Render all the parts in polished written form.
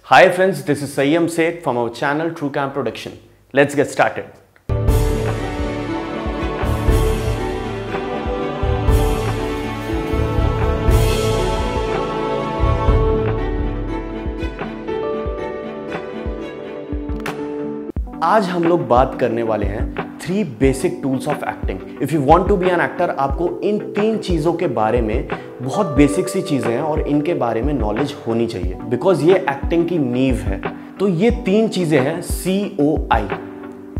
Hi friends, this is Sayyam Seth from our channel TrueCam Production. Let's get started. आज हम लोग बात करने वाले हैं 3 basic tools of acting. If you want to be an actor, आपको इन 3 चीज़ों के बारे में बहुत बेसिक सी चीज़ें हैं और इनके बारे में नॉलेज होनी चाहिए, बिकॉज ये एक्टिंग की नींव है। तो ये 3 चीज़ें हैं COI,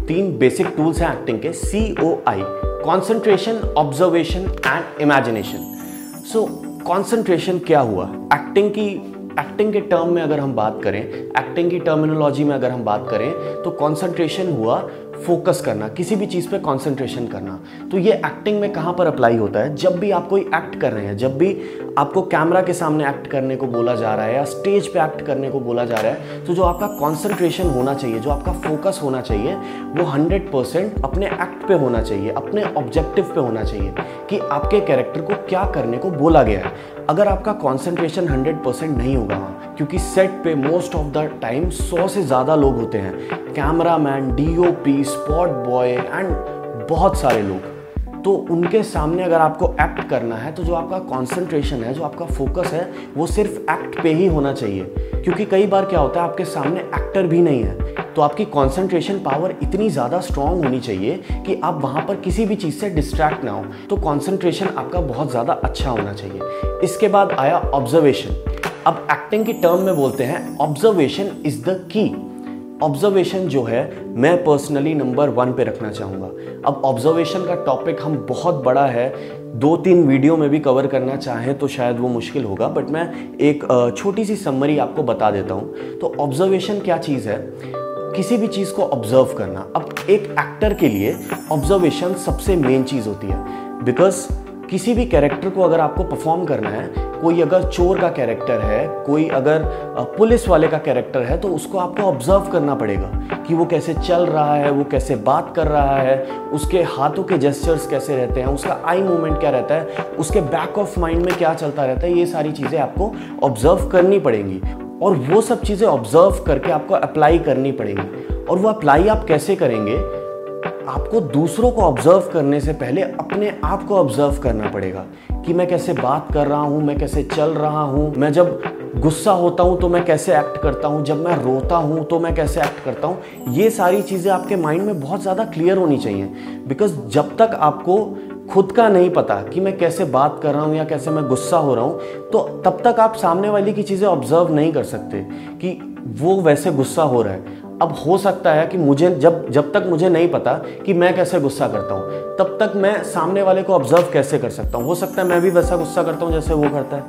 3 बेसिक टूल्स हैं एक्टिंग के। COI, concentration, observation and imagination. So concentration क्या हुआ? एक्टिंग के टर्म में अगर हम बात करें, एक्टिंग की टर्मिनोलॉजी में अगर हम बात करें, तो कॉन्सेंट्रेशन हुआ फोकस करना, किसी भी चीज़ पे कॉन्सेंट्रेशन करना। तो ये एक्टिंग में कहाँ पर अप्लाई होता है? जब भी आप कोई एक्ट कर रहे हैं, जब भी आपको कैमरा के सामने एक्ट करने को बोला जा रहा है या स्टेज पे एक्ट करने को बोला जा रहा है, तो जो आपका कॉन्सेंट्रेशन होना चाहिए, जो आपका फोकस होना चाहिए, वो 100% अपने एक्ट पे होना चाहिए, अपने ऑब्जेक्टिव पे होना चाहिए कि आपके कैरेक्टर को क्या करने को बोला गया है। अगर आपका कॉन्सेंट्रेशन 100% नहीं होगा, क्योंकि सेट पे मोस्ट ऑफ द टाइम 100 से ज़्यादा लोग होते हैं, cameraman, DOP, spot boy and बहुत सारे लोग, तो उनके सामने अगर आपको एक्ट करना है, तो जो आपका कॉन्सेंट्रेशन है, जो आपका फोकस है, वो सिर्फ एक्ट पे ही होना चाहिए। क्योंकि कई बार क्या होता है, आपके सामने एक्टर भी नहीं है, तो आपकी कॉन्सेंट्रेशन पावर इतनी ज़्यादा स्ट्रांग होनी चाहिए कि आप वहाँ पर किसी भी चीज़ से डिस्ट्रैक्ट ना हो। तो कॉन्सेंट्रेशन आपका बहुत ज़्यादा अच्छा होना चाहिए। इसके बाद आया ऑब्जर्वेशन। अब एक्टिंग की टर्म में बोलते हैं observation is the key. Observation जो है, मैं पर्सनली नंबर 1 पे रखना चाहूँगा। अब ऑब्जर्वेशन का टॉपिक हम बहुत बड़ा है, 2-3 वीडियो में भी कवर करना चाहें तो शायद वो मुश्किल होगा, बट मैं एक छोटी सी समरी आपको बता देता हूँ। तो ऑब्जर्वेशन क्या चीज़ है? किसी भी चीज़ को ऑब्जर्व करना। अब एक एक्टर के लिए ऑब्जर्वेशन सबसे मेन चीज़ होती है, बिकॉज किसी भी कैरेक्टर को अगर आपको परफॉर्म करना है, कोई अगर चोर का कैरेक्टर है, कोई अगर पुलिस वाले का कैरेक्टर है, तो उसको आपको ऑब्जर्व करना पड़ेगा कि वो कैसे चल रहा है, वो कैसे बात कर रहा है, उसके हाथों के जेस्चर्स कैसे रहते हैं, उसका आई मूवमेंट क्या रहता है, उसके बैक ऑफ माइंड में क्या चलता रहता है। ये सारी चीज़ें आपको ऑब्जर्व करनी पड़ेंगी और वो सब चीज़ें ऑब्जर्व करके आपको अप्लाई करनी पड़ेंगी। और वो अप्लाई आप कैसे करेंगे? आपको दूसरों को ऑब्जर्व करने से पहले अपने आप को ऑब्जर्व करना पड़ेगा कि मैं कैसे बात कर रहा हूँ, मैं कैसे चल रहा हूँ, मैं जब गुस्सा होता हूँ तो मैं कैसे एक्ट करता हूँ, जब मैं रोता हूँ तो मैं कैसे एक्ट करता हूँ। ये सारी चीज़ें आपके माइंड में बहुत ज़्यादा क्लियर होनी चाहिए, बिकॉज जब तक आपको खुद का नहीं पता कि मैं कैसे बात कर रहा हूँ या कैसे मैं गुस्सा हो रहा हूँ, तो तब तक आप सामने वाले की चीज़ें ऑब्जर्व नहीं कर सकते कि वो वैसे गुस्सा हो रहा है। अब हो सकता है कि मुझे जब तक मुझे नहीं पता कि मैं कैसे गुस्सा करता हूँ, तब तक मैं सामने वाले को ऑब्जर्व कैसे कर सकता हूँ? हो सकता है मैं भी वैसा गुस्सा करता हूँ जैसे वो करता है,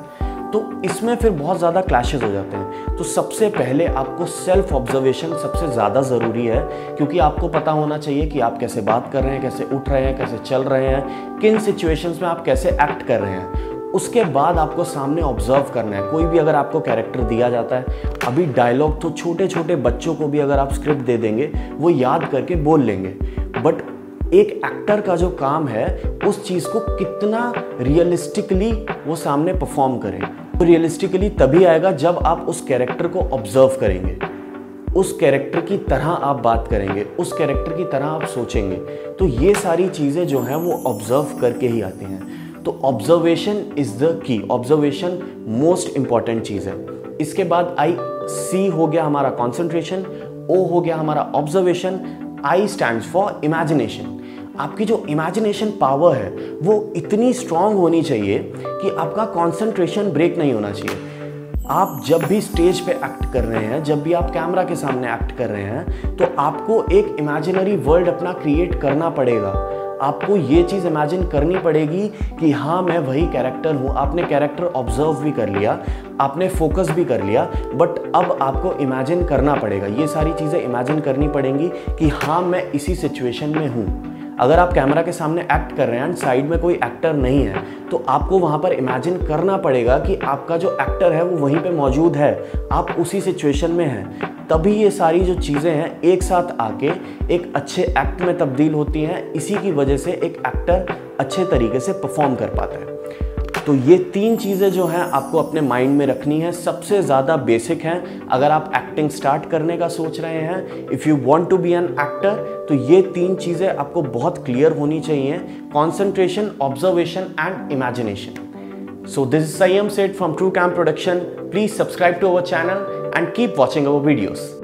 तो इसमें फिर बहुत ज़्यादा क्लैशेस हो जाते हैं। तो सबसे पहले आपको सेल्फ ऑब्जर्वेशन सबसे ज़्यादा ज़रूरी है, क्योंकि आपको पता होना चाहिए कि आप कैसे बात कर रहे हैं, कैसे उठ रहे हैं, कैसे चल रहे हैं, किन सिचुएशंस में आप कैसे एक्ट कर रहे हैं। उसके बाद आपको सामने ऑब्जर्व करना है। कोई भी अगर आपको कैरेक्टर दिया जाता है, अभी डायलॉग तो छोटे छोटे बच्चों को भी अगर आप स्क्रिप्ट दे देंगे, वो याद करके बोल लेंगे, बट एक एक्टर का जो काम है, उस चीज़ को कितना रियलिस्टिकली वो सामने परफॉर्म करें। तो रियलिस्टिकली तभी आएगा जब आप उस कैरेक्टर को ऑब्जर्व करेंगे, उस कैरेक्टर की तरह आप बात करेंगे, उस कैरेक्टर की तरह आप सोचेंगे। तो ये सारी चीज़ें जो हैं वो ऑब्जर्व करके ही आती हैं। तो observation is the key. Observation most important चीज़ है। इसके बाद C हो गया हमारा कॉन्सेंट्रेशन, O हो गया हमारा observation, I stands for imagination. आपकी जो इमेजिनेशन पावर है वो इतनी स्ट्रांग होनी चाहिए कि आपका कॉन्सेंट्रेशन ब्रेक नहीं होना चाहिए। आप जब भी स्टेज पे एक्ट कर रहे हैं, जब भी आप कैमरा के सामने एक्ट कर रहे हैं, तो आपको एक इमेजिनरी वर्ल्ड अपना क्रिएट करना पड़ेगा। आपको ये चीज़ इमेजिन करनी पड़ेगी कि हाँ, मैं वही कैरेक्टर हूँ। आपने कैरेक्टर ऑब्जर्व भी कर लिया, आपने फोकस भी कर लिया, बट अब आपको इमेजिन करना पड़ेगा। ये सारी चीज़ें इमेजिन करनी पड़ेंगी कि हाँ, मैं इसी सिचुएशन में हूँ। अगर आप कैमरा के सामने एक्ट कर रहे हैं एंड साइड में कोई एक्टर नहीं है, तो आपको वहाँ पर इमेजिन करना पड़ेगा कि आपका जो एक्टर है वो वहीं पे मौजूद है, आप उसी सिचुएशन में हैं। तभी ये सारी जो चीज़ें हैं एक साथ आके एक अच्छे एक्ट में तब्दील होती हैं। इसी की वजह से एक एक्टर अच्छे तरीके से परफॉर्म कर पाता है। तो ये 3 चीज़ें जो हैं आपको अपने माइंड में रखनी है, सबसे ज़्यादा बेसिक हैं अगर आप एक्टिंग स्टार्ट करने का सोच रहे हैं। If you want to be an actor तो ये 3 चीज़ें आपको बहुत क्लियर होनी चाहिए, concentration, observation and imagination. So this is Sayyam Seth from True Cam Production. Please subscribe to our channel and keep watching our videos.